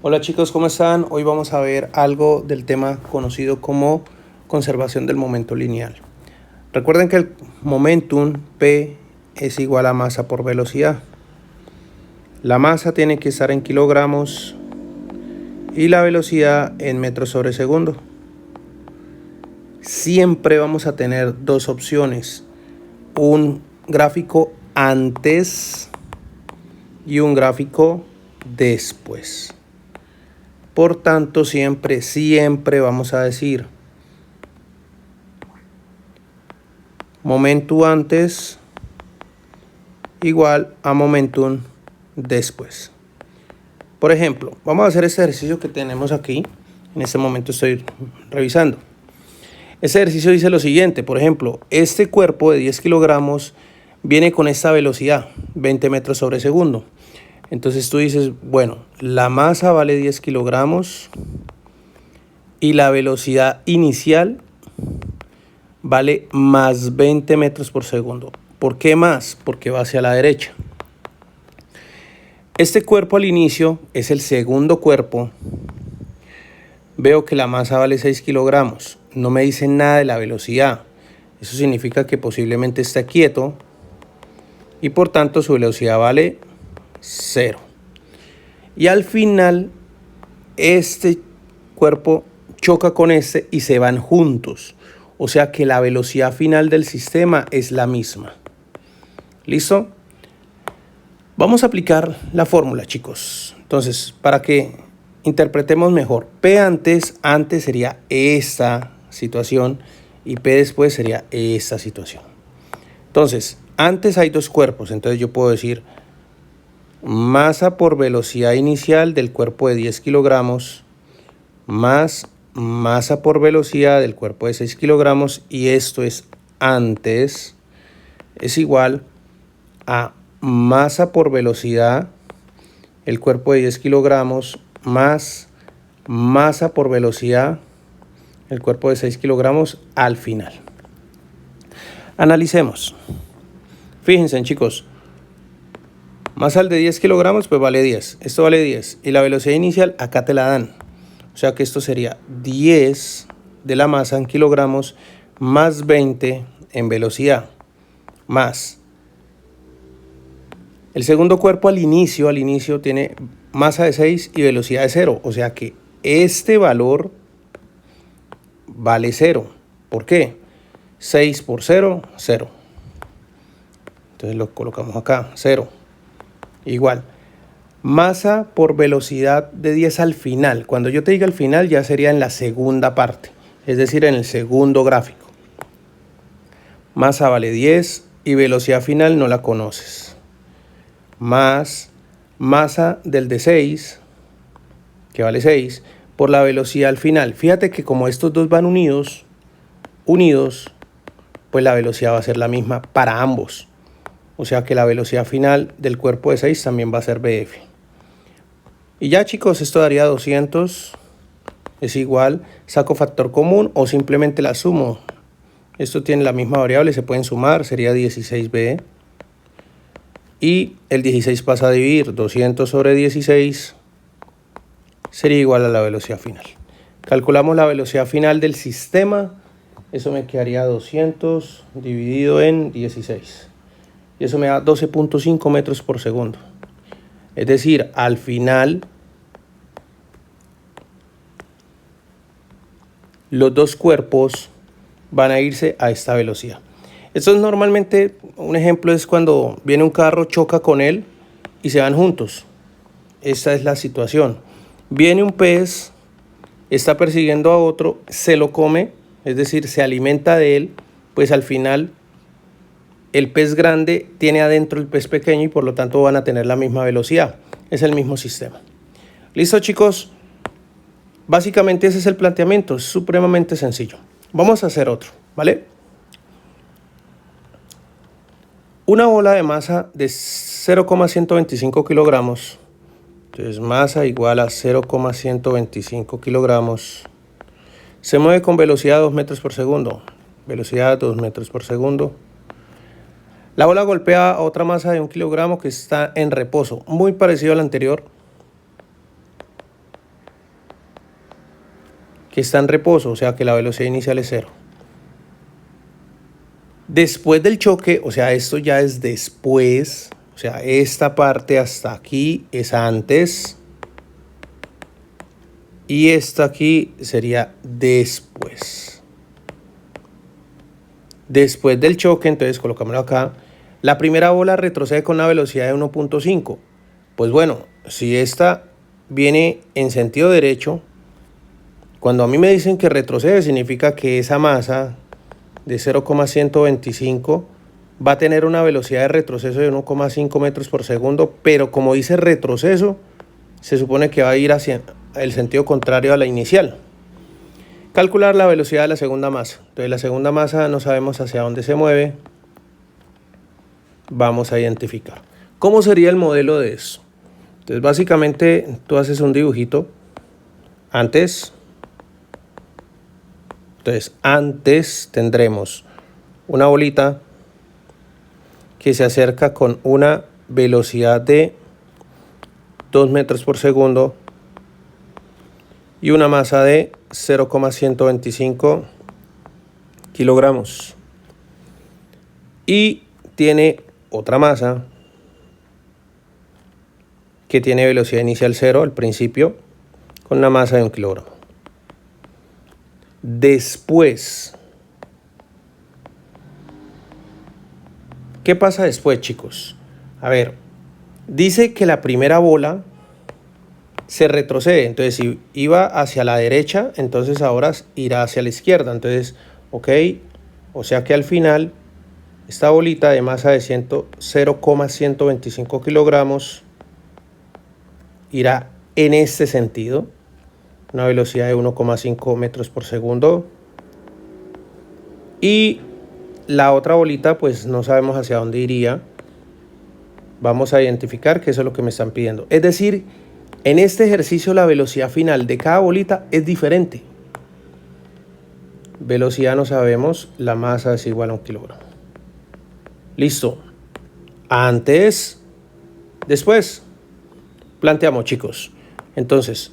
Hola chicos, ¿cómo están? Hoy vamos a ver algo del tema conocido como conservación del momento lineal. Recuerden que el momentum P es igual a masa por velocidad. La masa tiene que estar en kilogramos y la velocidad en metros sobre segundo. Siempre vamos a tener dos opciones, un gráfico antes y un gráfico después. Por tanto, siempre vamos a decir momentum antes igual a momentum después. Por ejemplo, vamos a hacer este ejercicio que tenemos aquí. En este momento estoy revisando. Este ejercicio dice lo siguiente, por ejemplo, este cuerpo de 10 kilogramos viene con esta velocidad, 20 metros sobre segundo. Entonces tú dices, bueno, la masa vale 10 kilogramos y la velocidad inicial vale más 20 metros por segundo. ¿Por qué más? Porque va hacia la derecha. Este cuerpo al inicio es el segundo cuerpo. Veo que la masa vale 6 kilogramos. No me dice nada de la velocidad. Eso significa que posiblemente está quieto y por tanto su velocidad vale 0. Y al final este cuerpo choca con este y se van juntos. O sea que la velocidad final del sistema es la misma. ¿Listo? Vamos a aplicar la fórmula, chicos. Entonces, para que interpretemos mejor, P antes sería esta situación y P después sería esta situación. Entonces, antes hay dos cuerpos, entonces yo puedo decir masa por velocidad inicial del cuerpo de 10 kilogramos más masa por velocidad del cuerpo de 6 kilogramos y esto es antes es igual a masa por velocidad el cuerpo de 10 kilogramos más masa por velocidad el cuerpo de 6 kilogramos al final. Analicemos. Fíjense, chicos, masa al de 10 kilogramos pues vale 10, esto vale 10 y la velocidad inicial acá te la dan. O sea que esto sería 10 de la masa en kilogramos más 20 en velocidad, más el segundo cuerpo al inicio tiene masa de 6 y velocidad de 0. O sea que este valor vale 0. ¿Por qué? 6 por 0, 0. Entonces lo colocamos acá, 0. Igual. Masa por velocidad de 10 al final. Cuando yo te diga al final ya sería en la segunda parte, es decir, en el segundo gráfico. Masa vale 10 y velocidad final no la conoces. Más masa del de 6, que vale 6, por la velocidad al final. Fíjate que como estos dos van unidos, pues la velocidad va a ser la misma para ambos. O sea que la velocidad final del cuerpo de 6 también va a ser BF. Y ya, chicos, esto daría 200, es igual, saco factor común o simplemente la sumo. Esto tiene la misma variable, se pueden sumar, sería 16b. Y el 16 pasa a dividir, 200 sobre 16 sería igual a la velocidad final. Calculamos la velocidad final del sistema, eso me quedaría 200 dividido en 16. Y eso me da 12.5 metros por segundo. Es decir, al final los dos cuerpos van a irse a esta velocidad. Esto es normalmente, un ejemplo es cuando viene un carro, choca con él y se van juntos. Esta es la situación. Viene un pez, está persiguiendo a otro, se lo come, es decir, se alimenta de él, pues al final el pez grande tiene adentro el pez pequeño y por lo tanto van a tener la misma velocidad. Es el mismo sistema. ¿Listo, chicos? Básicamente ese es el planteamiento, es supremamente sencillo. Vamos a hacer otro, ¿vale? Una bola de masa de 0,125 kilogramos, entonces masa igual a 0,125 kilogramos, se mueve con velocidad 2 metros por segundo, velocidad 2 metros por segundo. La bola golpea a otra masa de 1 kilogramo que está en reposo, muy parecido al anterior. que está en reposo, o sea que la velocidad inicial es 0. Después del choque, o sea, esto ya es después, o sea, esta parte hasta aquí es antes y esta aquí sería después. Después del choque, entonces colocámoslo acá, la primera bola retrocede con una velocidad de 1.5. Pues bueno, si esta viene en sentido derecho, cuando a mí me dicen que retrocede, significa que esa masa de 0,125 va a tener una velocidad de retroceso de 1,5 metros por segundo, pero como dice retroceso, se supone que va a ir hacia el sentido contrario a la inicial. Calcular la velocidad de la segunda masa. Entonces la segunda masa no sabemos hacia dónde se mueve. Vamos a identificar. ¿Cómo sería el modelo de eso? Entonces básicamente tú haces un dibujito antes. Entonces antes tendremos una bolita que se acerca con una velocidad de 2 metros por segundo y una masa de 0,125 kilogramos. Y tiene otra masa que tiene velocidad inicial 0 al principio con una masa de 1 kilogramo. Después, ¿qué pasa después, chicos? A ver, dice que la primera bola se retrocede, entonces si iba hacia la derecha, entonces ahora irá hacia la izquierda, entonces, ok, o sea que al final esta bolita de masa de 0,125 kilogramos irá en este sentido, una velocidad de 1,5 metros por segundo, y la otra bolita pues no sabemos hacia dónde iría. Vamos a identificar que eso es lo que me están pidiendo, es decir, en este ejercicio la velocidad final de cada bolita es diferente. Velocidad no sabemos, la masa es igual a 1 kilogramo. Listo. Antes, después. Planteamos, chicos. Entonces,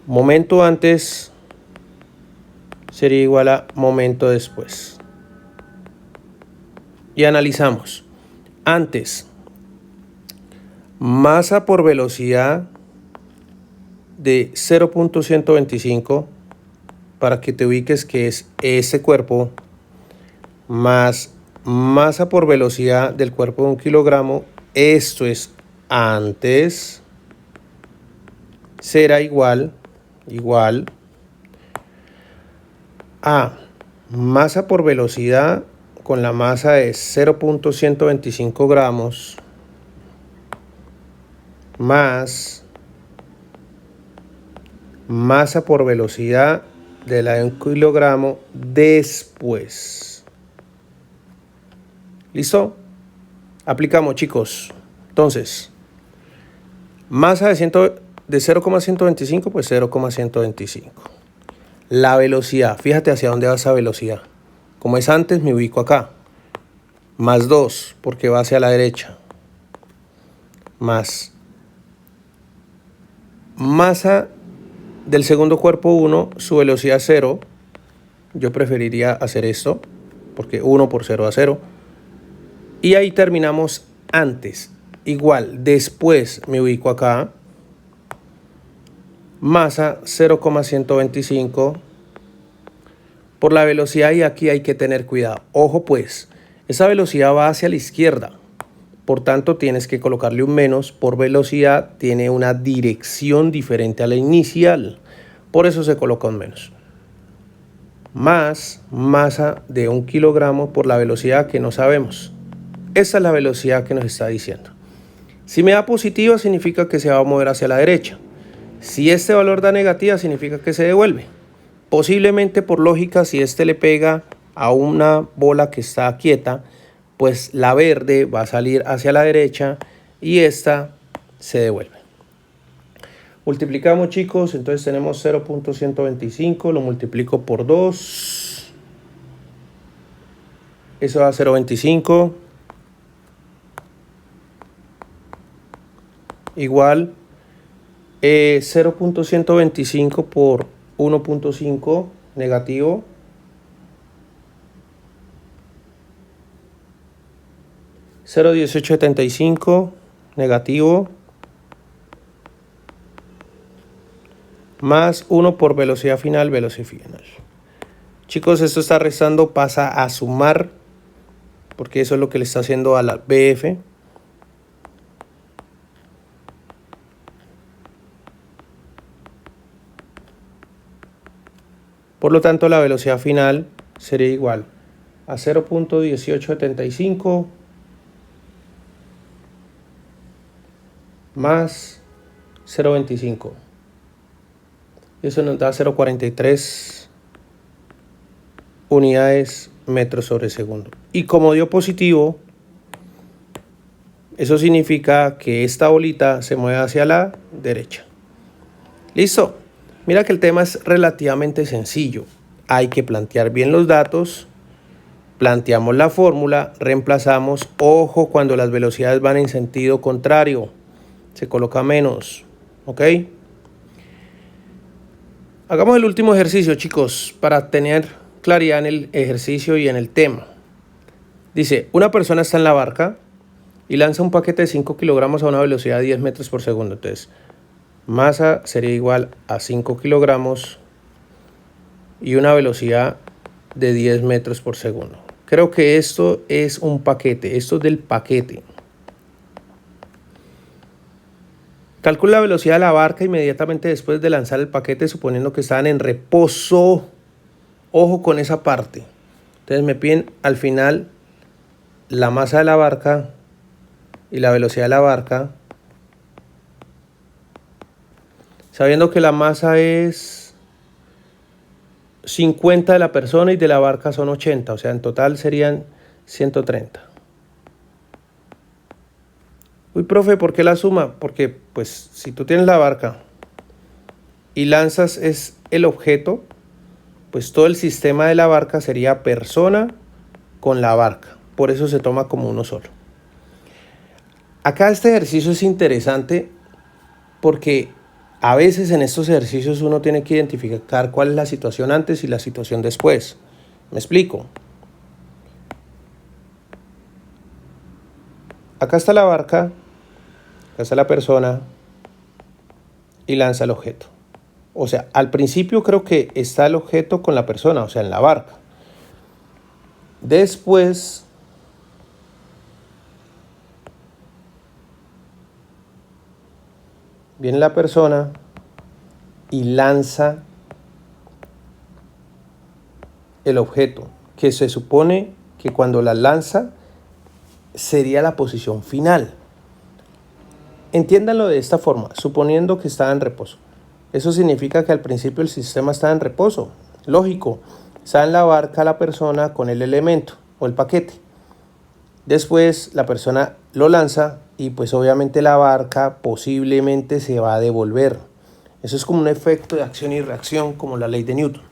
momento antes sería igual a momento después. Y analizamos. Antes, masa por velocidad de 0,125 para que te ubiques que es ese cuerpo más masa por velocidad del cuerpo de 1 kilogramo. Esto es antes, será igual a masa por velocidad con la masa de 0,125 gramos más masa por velocidad de la de 1 kilogramo después. ¿Listo? Aplicamos, chicos. Entonces, masa de 0,125, pues 0,125. La velocidad, fíjate hacia dónde va esa velocidad. Como es antes, me ubico acá. Más 2, porque va hacia la derecha. Más masa del segundo cuerpo 1, su velocidad 0. Yo preferiría hacer esto, porque 1 por 0 da 0. Y ahí terminamos antes. Igual, después me ubico acá. Masa 0,125 por la velocidad, y aquí hay que tener cuidado. Ojo pues, esa velocidad va hacia la izquierda. Por tanto, tienes que colocarle un menos por velocidad. Tiene una dirección diferente a la inicial. Por eso se coloca un menos. Más masa de 1 kilogramo por la velocidad que no sabemos. Esa es la velocidad que nos está diciendo. Si me da positiva, significa que se va a mover hacia la derecha. Si este valor da negativa, significa que se devuelve. Posiblemente por lógica, si este le pega a una bola que está quieta, pues la verde va a salir hacia la derecha y esta se devuelve. Multiplicamos, chicos, entonces tenemos 0,125, lo multiplico por 2. Eso da 0,25. Igual 0,125 por 1.5 negativo, (0,1875) negativo, más 1 por velocidad final, Chicos, esto está restando, pasa a sumar, porque eso es lo que le está haciendo a la BF. Por lo tanto, la velocidad final sería igual a 0.1875 más 0.25. Eso nos da 0.43 unidades metros sobre segundo. Y como dio positivo, eso significa que esta bolita se mueve hacia la derecha. ¿Listo? Mira que el tema es relativamente sencillo. Hay que plantear bien los datos, planteamos la fórmula, reemplazamos. Ojo, cuando las velocidades van en sentido contrario, se coloca menos, ¿ok? Hagamos el último ejercicio, chicos, para tener claridad en el ejercicio y en el tema. Dice, una persona está en la barca y lanza un paquete de 5 kilogramos a una velocidad de 10 metros por segundo. Entonces, masa sería igual a 5 kilogramos y una velocidad de 10 metros por segundo. Creo que esto es un paquete, esto es del paquete. Calcula la velocidad de la barca inmediatamente después de lanzar el paquete, suponiendo que estaban en reposo. Ojo con esa parte. Entonces me piden al final la masa de la barca y la velocidad de la barca, sabiendo que la masa es 50 de la persona y de la barca son 80, o sea, en total serían 130. Uy, profe, ¿por qué la suma? Porque, pues, si tú tienes la barca y lanzas es el objeto, pues todo el sistema de la barca sería persona con la barca. Por eso se toma como uno solo. Acá este ejercicio es interesante porque a veces en estos ejercicios uno tiene que identificar cuál es la situación antes y la situación después. ¿Me explico? Acá está la barca, acá está la persona y lanza el objeto. O sea, al principio creo que está el objeto con la persona, o sea, en la barca. Después viene la persona y lanza el objeto, que se supone que cuando la lanza sería la posición final. Entiéndanlo de esta forma, suponiendo que está en reposo. Eso significa que al principio el sistema está en reposo. Lógico, está en la barca la persona con el elemento o el paquete. Después la persona lo lanza y pues obviamente la barca posiblemente se va a devolver. Eso es como un efecto de acción y reacción, como la ley de Newton.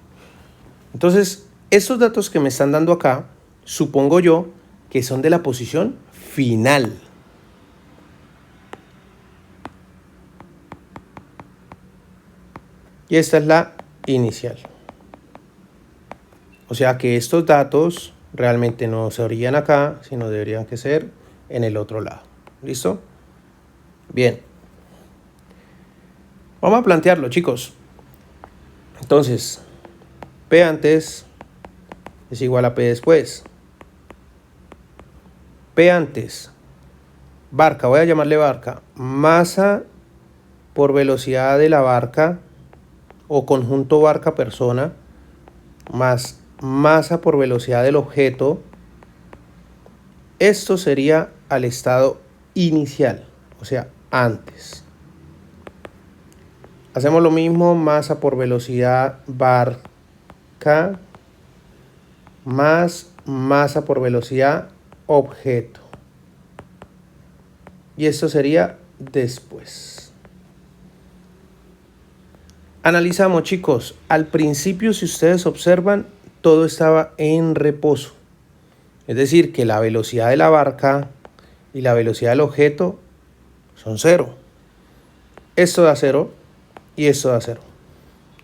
Entonces, estos datos que me están dando acá, supongo yo que son de la posición final. Y esta es la inicial. O sea que estos datos realmente no se orillan acá, sino deberían que ser en el otro lado. ¿Listo? Bien. Vamos a plantearlo, chicos. Entonces, P antes es igual a P después. P antes, barca, voy a llamarle barca, masa por velocidad de la barca o conjunto barca-persona, más masa por velocidad del objeto. Esto sería al estado inicial, o sea, antes. Hacemos lo mismo, masa por velocidad barca, más masa por velocidad objeto. Y esto sería después. Analizamos, chicos. Al principio, si ustedes observan, todo estaba en reposo. Es decir, que la velocidad de la barca y la velocidad del objeto son 0. Esto da 0 y esto da 0.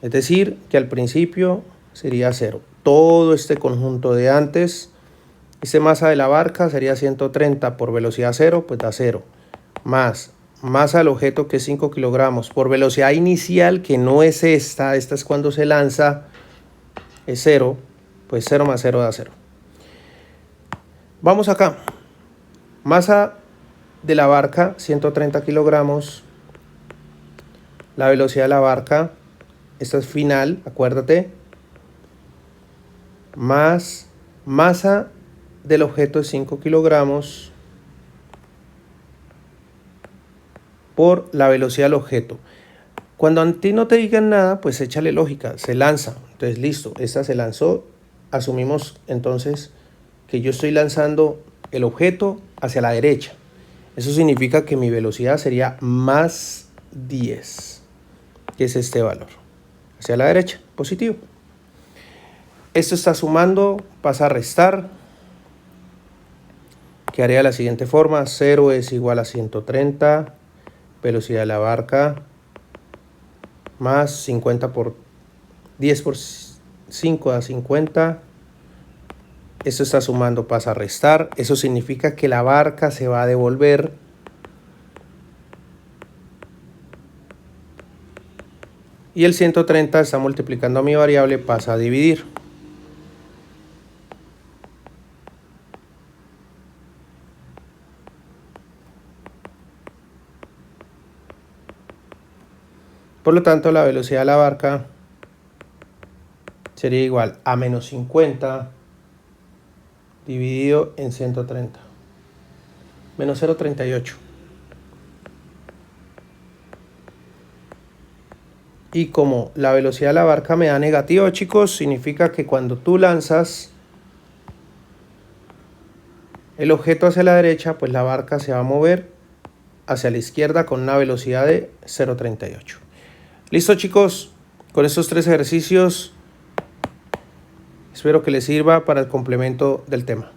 Es decir, que al principio sería 0. Todo este conjunto de antes, esta masa de la barca sería 130 por velocidad 0, pues da 0. Más masa del objeto, que es 5 kilogramos, por velocidad inicial, que no es esta es cuando se lanza, es 0, pues 0 más 0 da 0. Vamos acá. Masa de la barca, 130 kilogramos. La velocidad de la barca, esta es final, acuérdate. Más masa del objeto es 5 kilogramos por la velocidad del objeto. Cuando a ti no te digan nada, pues échale lógica, se lanza. Entonces listo, esta se lanzó. Asumimos entonces que yo estoy lanzando el objeto hacia la derecha. Eso significa que mi velocidad sería más 10, que es este valor. Hacia la derecha, positivo. Esto está sumando, pasa a restar. Quedaría de la siguiente forma: 0 es igual a 130, velocidad de la barca, más 50 por 10 por 5 da 50. Esto está sumando, pasa a restar. Eso significa que la barca se va a devolver. Y el 130 está multiplicando a mi variable, pasa a dividir. Por lo tanto, la velocidad de la barca sería igual a menos 50 dividido en 130. Menos 0,38. Y como la velocidad de la barca me da negativo, chicos, significa que cuando tú lanzas el objeto hacia la derecha, pues la barca se va a mover hacia la izquierda con una velocidad de 0,38. Listo, chicos, con estos 3 ejercicios espero que les sirva para el complemento del tema.